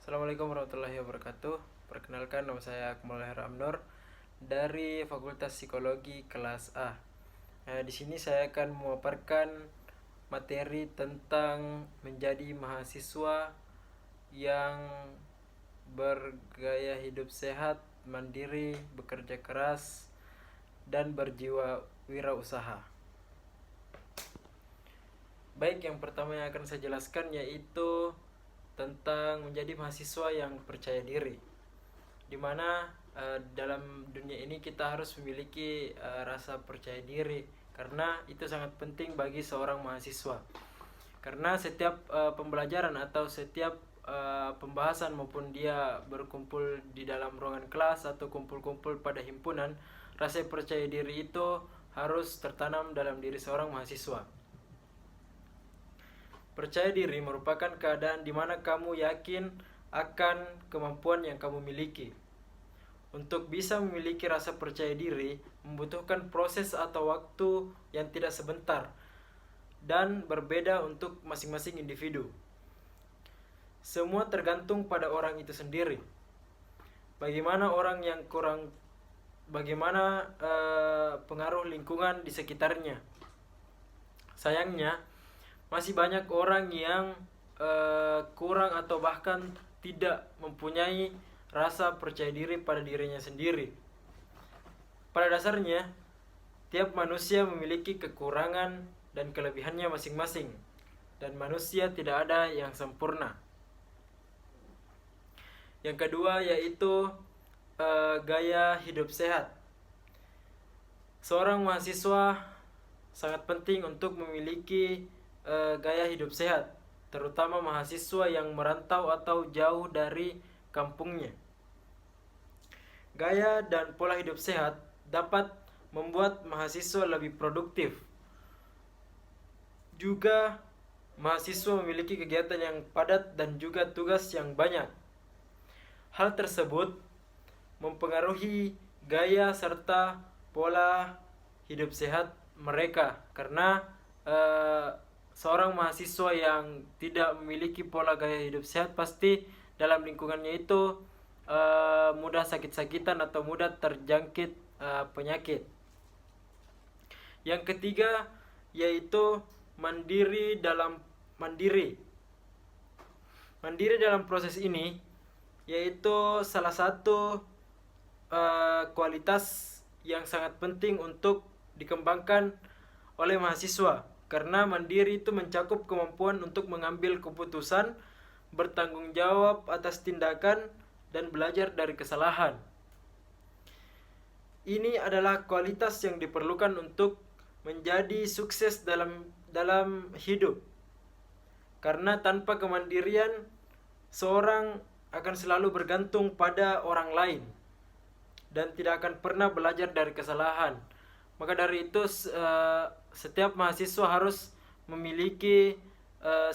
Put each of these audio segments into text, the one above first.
Assalamualaikum warahmatullahi wabarakatuh. Perkenalkan, nama saya Akmal Amnur dari Fakultas Psikologi kelas A. Di sini saya akan memaparkan materi tentang menjadi mahasiswa yang bergaya hidup sehat, mandiri, bekerja keras, dan berjiwa wirausaha. Baik, yang pertama yang akan saya jelaskan yaitu tentang menjadi mahasiswa yang percaya diri, dimana dalam dunia ini kita harus memiliki rasa percaya diri, karena itu sangat penting bagi seorang mahasiswa. Karena setiap pembelajaran atau setiap pembahasan maupun dia berkumpul di dalam ruangan kelas atau kumpul-kumpul pada himpunan, rasa percaya diri itu harus tertanam dalam diri seorang mahasiswa. Percaya diri merupakan keadaan di mana kamu yakin akan kemampuan yang kamu miliki. Untuk bisa memiliki rasa percaya diri membutuhkan proses atau waktu yang tidak sebentar dan berbeda untuk masing-masing individu. Semua tergantung pada orang itu sendiri. Bagaimana pengaruh lingkungan di sekitarnya. Sayangnya, masih banyak orang yang kurang atau bahkan tidak mempunyai rasa percaya diri pada dirinya sendiri. Pada dasarnya, tiap manusia memiliki kekurangan dan kelebihannya masing-masing, dan manusia tidak ada yang sempurna. Yang kedua yaitu gaya hidup sehat. Seorang mahasiswa sangat penting untuk memiliki gaya hidup sehat, terutama mahasiswa yang merantau atau jauh dari kampungnya. Gaya dan pola hidup sehat dapat membuat mahasiswa lebih produktif. Juga mahasiswa memiliki kegiatan yang padat dan juga tugas yang banyak. Hal tersebut mempengaruhi gaya serta pola hidup sehat mereka, karena seorang mahasiswa yang tidak memiliki pola gaya hidup sehat pasti dalam lingkungannya itu mudah sakit-sakitan atau mudah terjangkit penyakit. Yang ketiga yaitu mandiri dalam proses ini, yaitu salah satu kualitas yang sangat penting untuk dikembangkan oleh mahasiswa. Karena mandiri itu mencakup kemampuan untuk mengambil keputusan, bertanggung jawab atas tindakan, dan belajar dari kesalahan. Ini adalah kualitas yang diperlukan untuk menjadi sukses dalam hidup. Karena tanpa kemandirian, seorang akan selalu bergantung pada orang lain dan tidak akan pernah belajar dari kesalahan. Maka dari itu setiap mahasiswa harus memiliki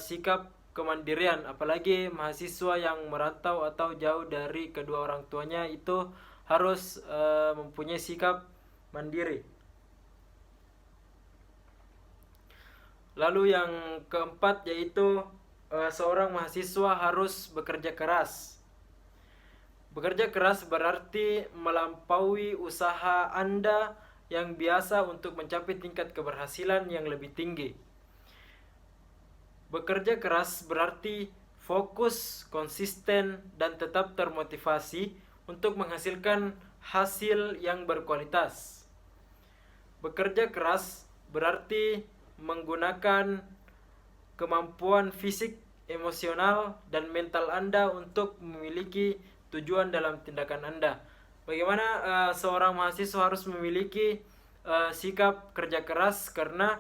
sikap kemandirian, apalagi mahasiswa yang merantau atau jauh dari kedua orang tuanya itu harus mempunyai sikap mandiri. Lalu yang keempat yaitu seorang mahasiswa harus bekerja keras. Bekerja keras berarti melampaui usaha Anda yang biasa untuk mencapai tingkat keberhasilan yang lebih tinggi. Bekerja keras berarti fokus, konsisten, dan tetap termotivasi untuk menghasilkan hasil yang berkualitas. Bekerja keras berarti menggunakan kemampuan fisik, emosional, dan mental Anda untuk memiliki tujuan dalam tindakan Anda. Bagaimana seorang mahasiswa harus memiliki sikap kerja keras? Karena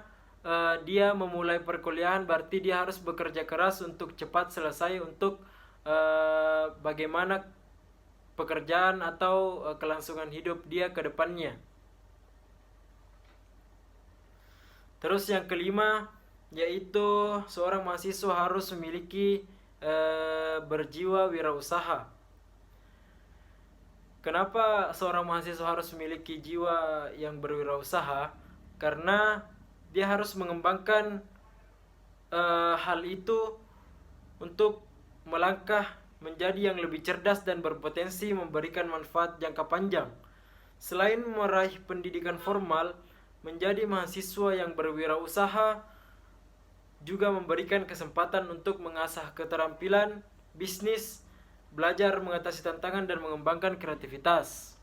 dia memulai perkuliahan, berarti dia harus bekerja keras untuk cepat selesai untuk bagaimana pekerjaan atau kelangsungan hidup dia ke depannya. Terus yang kelima yaitu seorang mahasiswa harus memiliki berjiwa wirausaha. Kenapa seorang mahasiswa harus memiliki jiwa yang berwirausaha? Karena dia harus mengembangkan hal itu untuk melangkah menjadi yang lebih cerdas dan berpotensi memberikan manfaat jangka panjang. Selain meraih pendidikan formal, menjadi mahasiswa yang berwirausaha juga memberikan kesempatan untuk mengasah keterampilan bisnis, belajar mengatasi tantangan dan mengembangkan kreativitas.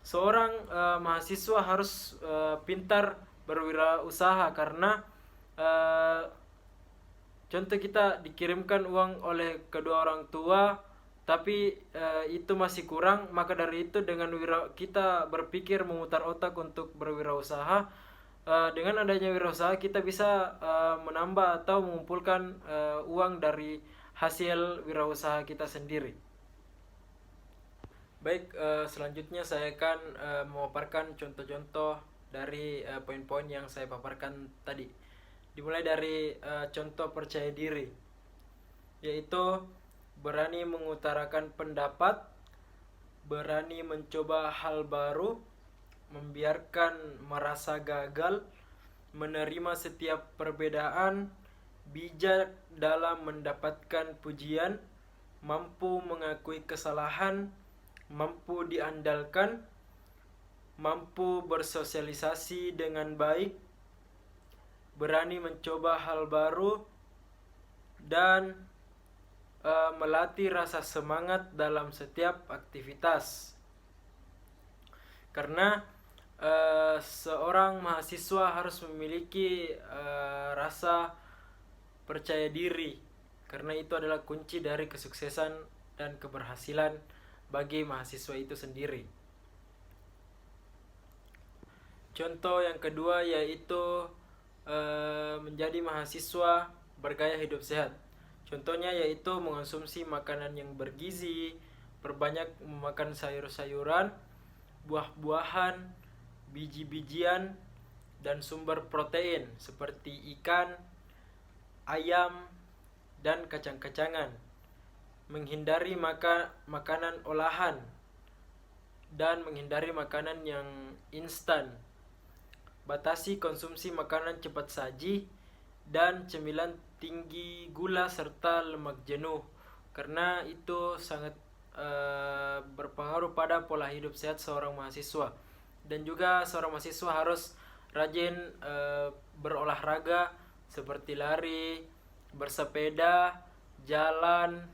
Seorang mahasiswa harus pintar berwirausaha karena contoh kita dikirimkan uang oleh kedua orang tua tapi itu masih kurang, maka dari itu dengan kita berpikir memutar otak untuk berwirausaha, dengan adanya wirausaha kita bisa menambah atau mengumpulkan uang dari hasil wirausaha kita sendiri. Baik, selanjutnya saya akan memaparkan contoh-contoh dari poin-poin yang saya paparkan tadi. Dimulai dari contoh percaya diri, yaitu berani mengutarakan pendapat, berani mencoba hal baru, membiarkan merasa gagal, menerima setiap perbedaan, bijak dalam mendapatkan pujian, mampu mengakui kesalahan, mampu diandalkan, mampu bersosialisasi dengan baik, berani mencoba hal baru, dan melatih rasa semangat dalam setiap aktivitas. Karena seorang mahasiswa harus memiliki rasa percaya diri, karena itu adalah kunci dari kesuksesan dan keberhasilan bagi mahasiswa itu sendiri. Contoh yang kedua yaitu menjadi mahasiswa bergaya hidup sehat. Contohnya yaitu mengonsumsi makanan yang bergizi, perbanyak memakan sayur-sayuran, buah-buahan, biji-bijian, dan sumber protein seperti ikan, ayam, dan kacang-kacangan. Menghindari makanan olahan dan menghindari makanan yang instan. Batasi konsumsi makanan cepat saji dan cemilan tinggi gula serta lemak jenuh, karena itu sangat berpengaruh pada pola hidup sehat seorang mahasiswa. Dan juga seorang mahasiswa harus rajin berolahraga seperti lari, bersepeda, jalan,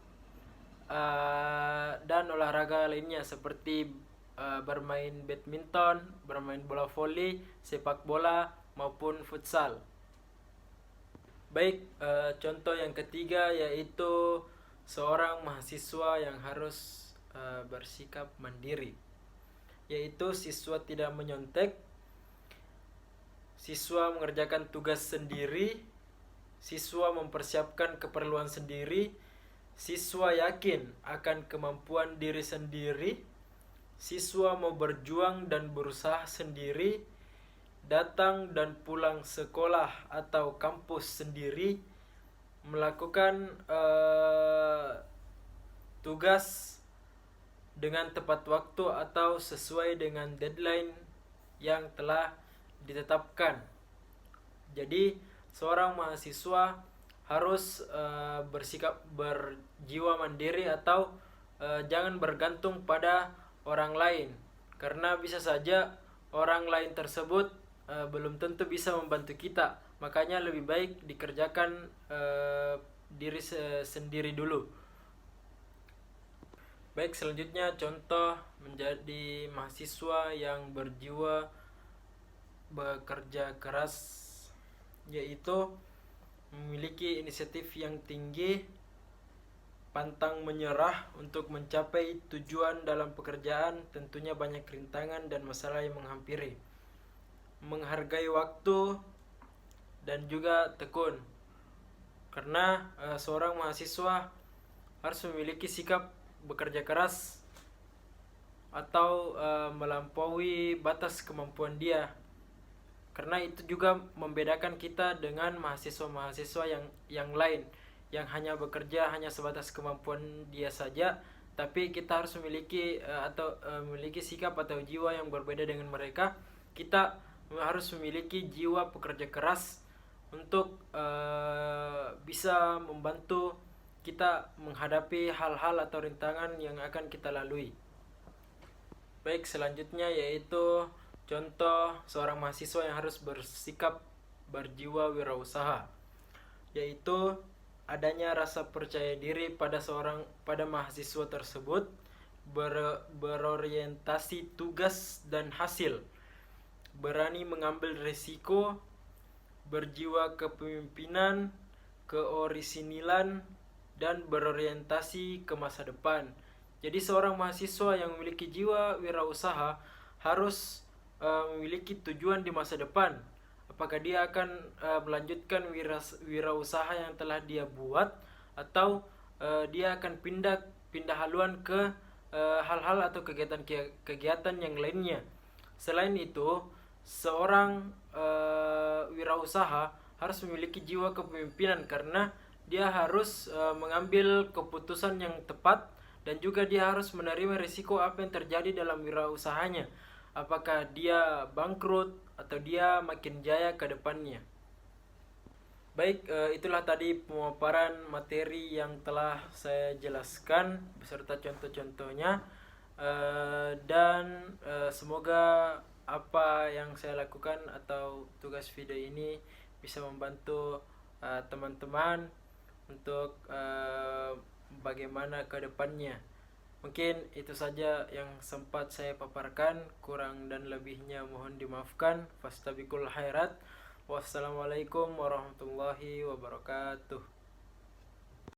dan olahraga lainnya seperti bermain badminton, bermain bola voli, sepak bola, maupun futsal. Baik, contoh yang ketiga yaitu seorang mahasiswa yang harus bersikap mandiri, yaitu siswa tidak menyontek, siswa mengerjakan tugas sendiri, siswa mempersiapkan keperluan sendiri, siswa yakin akan kemampuan diri sendiri, siswa mau berjuang dan berusaha sendiri, datang dan pulang sekolah atau kampus sendiri, melakukan tugas dengan tepat waktu atau sesuai dengan deadline yang telah ditetapkan. Jadi seorang mahasiswa harus bersikap berjiwa mandiri atau jangan bergantung pada orang lain, karena bisa saja orang lain tersebut belum tentu bisa membantu kita. Makanya lebih baik dikerjakan diri sendiri dulu. Baik, selanjutnya contoh menjadi mahasiswa yang berjiwa bekerja keras, yaitu memiliki inisiatif yang tinggi, pantang menyerah untuk mencapai tujuan dalam pekerjaan. Tentunya banyak rintangan dan masalah yang menghampiri, menghargai waktu, dan juga tekun. Karena seorang mahasiswa harus memiliki sikap bekerja keras atau melampaui batas kemampuan dia, karena itu juga membedakan kita dengan mahasiswa-mahasiswa yang lain yang hanya bekerja hanya sebatas kemampuan dia saja, tapi kita harus memiliki memiliki sikap atau jiwa yang berbeda dengan mereka. Kita harus memiliki jiwa pekerja keras untuk bisa membantu kita menghadapi hal-hal atau rintangan yang akan kita lalui. Baik, selanjutnya yaitu contoh seorang mahasiswa yang harus bersikap berjiwa wirausaha, yaitu adanya rasa percaya diri pada mahasiswa tersebut, berorientasi tugas dan hasil, berani mengambil risiko, berjiwa kepemimpinan, keorisinilan, dan berorientasi ke masa depan. Jadi seorang mahasiswa yang memiliki jiwa wirausaha harus memiliki tujuan di masa depan. Apakah dia akan melanjutkan wirausaha yang telah dia buat, atau dia akan pindah haluan ke hal-hal atau kegiatan yang lainnya. Selain itu, seorang wirausaha harus memiliki jiwa kepemimpinan karena dia harus mengambil keputusan yang tepat, dan juga dia harus menerima risiko apa yang terjadi dalam wirausahanya. Apakah dia bangkrut atau dia makin jaya ke depannya. Baik, itulah tadi pemaparan materi yang telah saya jelaskan beserta contoh-contohnya, dan semoga apa yang saya lakukan atau tugas video ini bisa membantu teman-teman untuk bagaimana ke depannya. Mungkin itu saja yang sempat saya paparkan, kurang dan lebihnya mohon dimaafkan. Fastabiqul khairat. Wassalamualaikum warahmatullahi wabarakatuh.